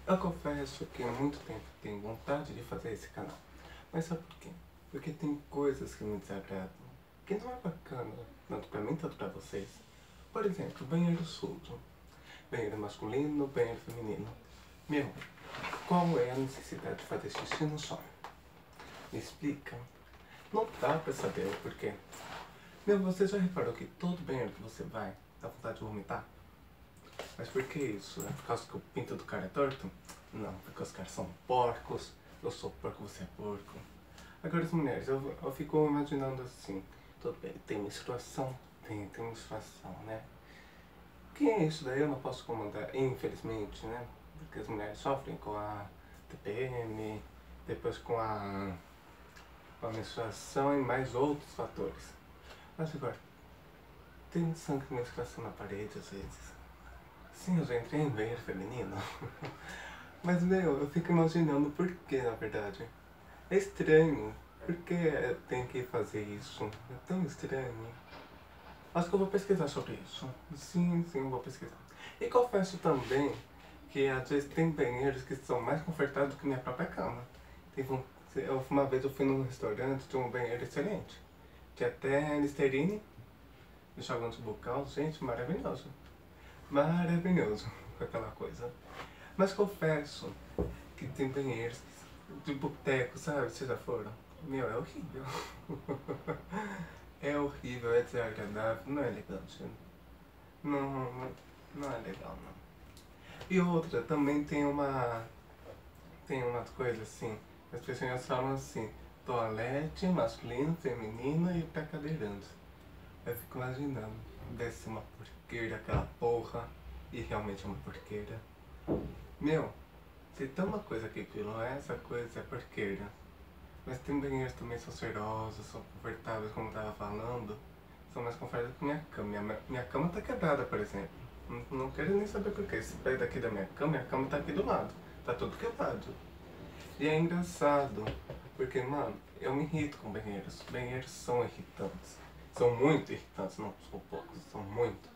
Eu confesso que há muito tempo tenho vontade de fazer esse canal. Mas sabe por quê? Porque tem coisas que me desagradam, que não é bacana, tanto pra mim, tanto pra vocês. Por exemplo, banheiro sujo. Banheiro masculino, banheiro feminino. Meu, qual é a necessidade de fazer xixi no chão? Me explica. Não dá pra saber o porquê. Meu, você já reparou que todo banheiro que você vai, dá vontade de vomitar? Mas por que isso? É por causa que o pinto do cara é torto? Não, porque os caras são porcos. Eu sou porco, você é porco. Agora as mulheres, eu fico imaginando assim. Tudo bem, tem menstruação, tem menstruação, né? Que é isso daí eu não posso comandar, infelizmente, né? Porque as mulheres sofrem com a TPM, depois com a menstruação e mais outros fatores. Mas agora, tem sangue de menstruação na parede às vezes. Sim, eu já entrei em banheiro feminino. Mas, meu, eu fico imaginando por que, na verdade. É estranho. Por que tem que fazer isso? É tão estranho. Acho que eu vou pesquisar sobre isso. Sim, sim, eu vou pesquisar. E confesso também que às vezes tem banheiros que são mais confortáveis do que minha própria cama. Uma vez eu fui num restaurante, tinha um banheiro excelente. Tinha até Listerine, enxaguante bucal, gente, maravilhoso. Maravilhoso, aquela coisa. Mas confesso que tem banheiros de boteco, sabe? Vocês já foram? Meu, é horrível. É horrível, é desagradável, não é elegante. Não é legal, não. E outra, também tem uma coisa assim, as pessoas falam assim, toalete masculino, feminino e pra cadeirantes. Eu fico imaginando, deve ser uma porqueira aquela porra, e realmente é uma porqueira. Meu, se tem uma coisa que aquilo é, essa coisa é porqueira. Mas tem banheiros também são cheirosos, são confortáveis, como eu tava falando. São mais confortáveis que minha cama. Minha cama tá quebrada, por exemplo. Não quero nem saber porquê. Se pega daqui da minha cama tá aqui do lado. Tá tudo quebrado. E é engraçado, porque, mano, eu me irrito com banheiros. Banheiros são irritantes. São muito irritantes, não são poucos, são muito.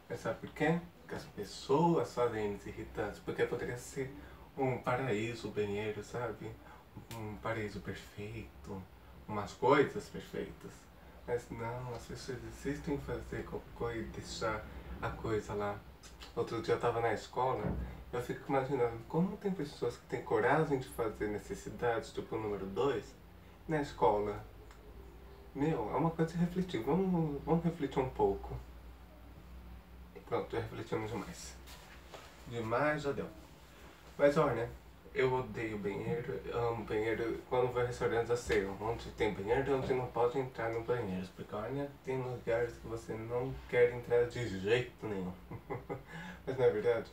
Mas sabe por quê? Porque as pessoas fazem eles irritantes. Porque poderia ser um paraíso, o banheiro, sabe? Um paraíso perfeito, umas coisas perfeitas. Mas não, as pessoas insistem em fazer cocô e deixar a coisa lá. Outro dia eu tava na escola, eu fico imaginando como tem pessoas que têm coragem de fazer necessidades, tipo o número 2 na escola. Meu, é uma coisa de refletir. Vamos refletir um pouco. Pronto, já refletimos demais. Demais já deu. Mas olha, eu odeio banheiro, eu amo banheiro. Quando vou em restaurantes eu sei onde tem banheiro e onde não pode entrar no banheiro. Porque olha, tem lugares que você não quer entrar de jeito nenhum. Mas não é verdade?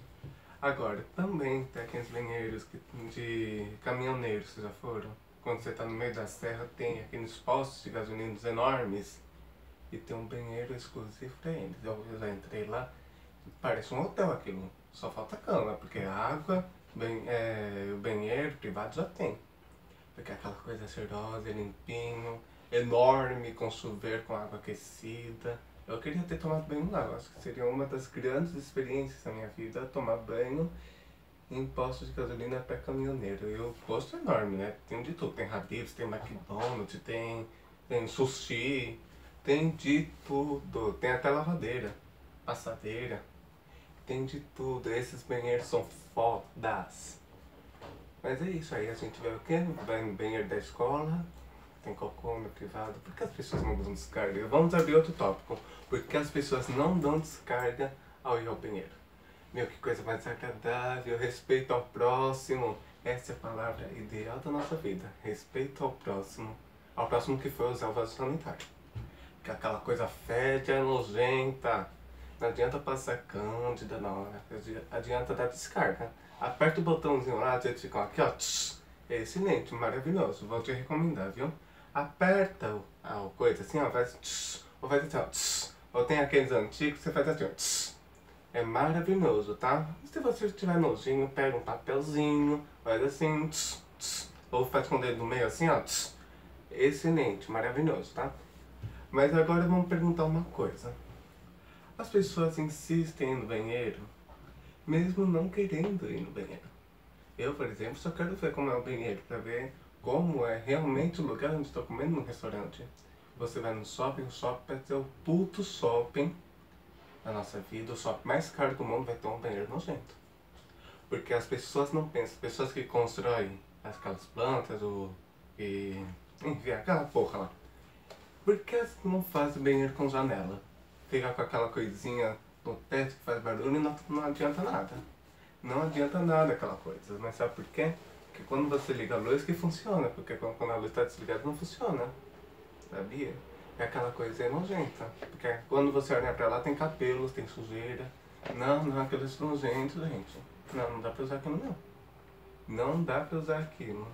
Agora, também tem aqueles banheiros de caminhoneiros, vocês já foram? Quando você tá no meio da serra tem aqueles postos de gasolina enormes e tem um banheiro exclusivo pra eles. Eu já entrei lá, parece um hotel aquilo. Só falta cama, porque a água, o banheiro privado já tem. Porque é aquela coisa cheirosa, limpinho, enorme, com chuveiro, com água aquecida. Eu queria ter tomado banho lá, eu acho que seria uma das grandes experiências da minha vida, tomar banho em postos de gasolina para caminhoneiro. E o posto é enorme, né? Tem de tudo, tem Habib's, tem McDonald's, tem sushi, tem de tudo. Tem até lavadeira, passadeira, tem de tudo. Esses banheiros são fodas. Mas é isso aí, a gente vê o quê? Vai no banheiro da escola, tem cocô no privado. Por que as pessoas não dão descarga? Vamos abrir outro tópico. Por que as pessoas não dão descarga ao ir ao banheiro? Meu, que coisa mais agradável, respeito ao próximo. Essa é a palavra ideal da nossa vida. Respeito ao próximo. Ao próximo que for usar o vaso sanitário. Que aquela coisa fede, é nojenta. Não adianta passar cândida na hora. Adianta dar descarga. Aperta o botãozinho lá, eles ficam aqui, ó. Tss, é excelente, maravilhoso. Vou te recomendar, viu? Aperta a coisa assim, ó. Faz tss, ou faz assim, ó. Tss, ou tem aqueles antigos que você faz assim, ó. Tss. É maravilhoso, tá? Se você tiver nojinho, pega um papelzinho, faz assim, tss, tss, ou faz com o dedo no meio assim, ó. Tss. Excelente, maravilhoso, tá? Mas agora vamos perguntar uma coisa. As pessoas insistem em ir no banheiro, mesmo não querendo ir no banheiro. Eu, por exemplo, só quero ver como é o banheiro, pra ver como é realmente o lugar onde estou comendo no restaurante. Você vai no shopping, o shopping vai ter o puto shopping da nossa vida, o shopping mais caro do mundo vai ter um banheiro nojento. Porque as pessoas não pensam, as pessoas que constroem aquelas plantas, enfim, aquela porra lá. Por que elas não fazem banheiro com janela? Fica com aquela coisinha no teto que faz barulho e não adianta nada. Não adianta nada aquela coisa. Mas sabe por quê? Porque quando você liga a luz que funciona. Porque quando a luz está desligada não funciona. Sabia? É aquela coisa nojenta. Porque quando você olha pra lá tem cabelos, tem sujeira. Não, aquilo é nojento, gente. Não dá pra usar aquilo não. Não dá pra usar aquilo.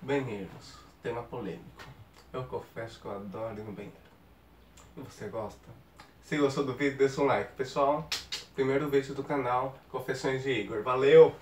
Banheiros. Tema polêmico. Eu confesso que eu adoro ir no banheiro. E você gosta? Se gostou do vídeo, deixa um like. Pessoal, primeiro vídeo do canal Confissões de Igor. Valeu!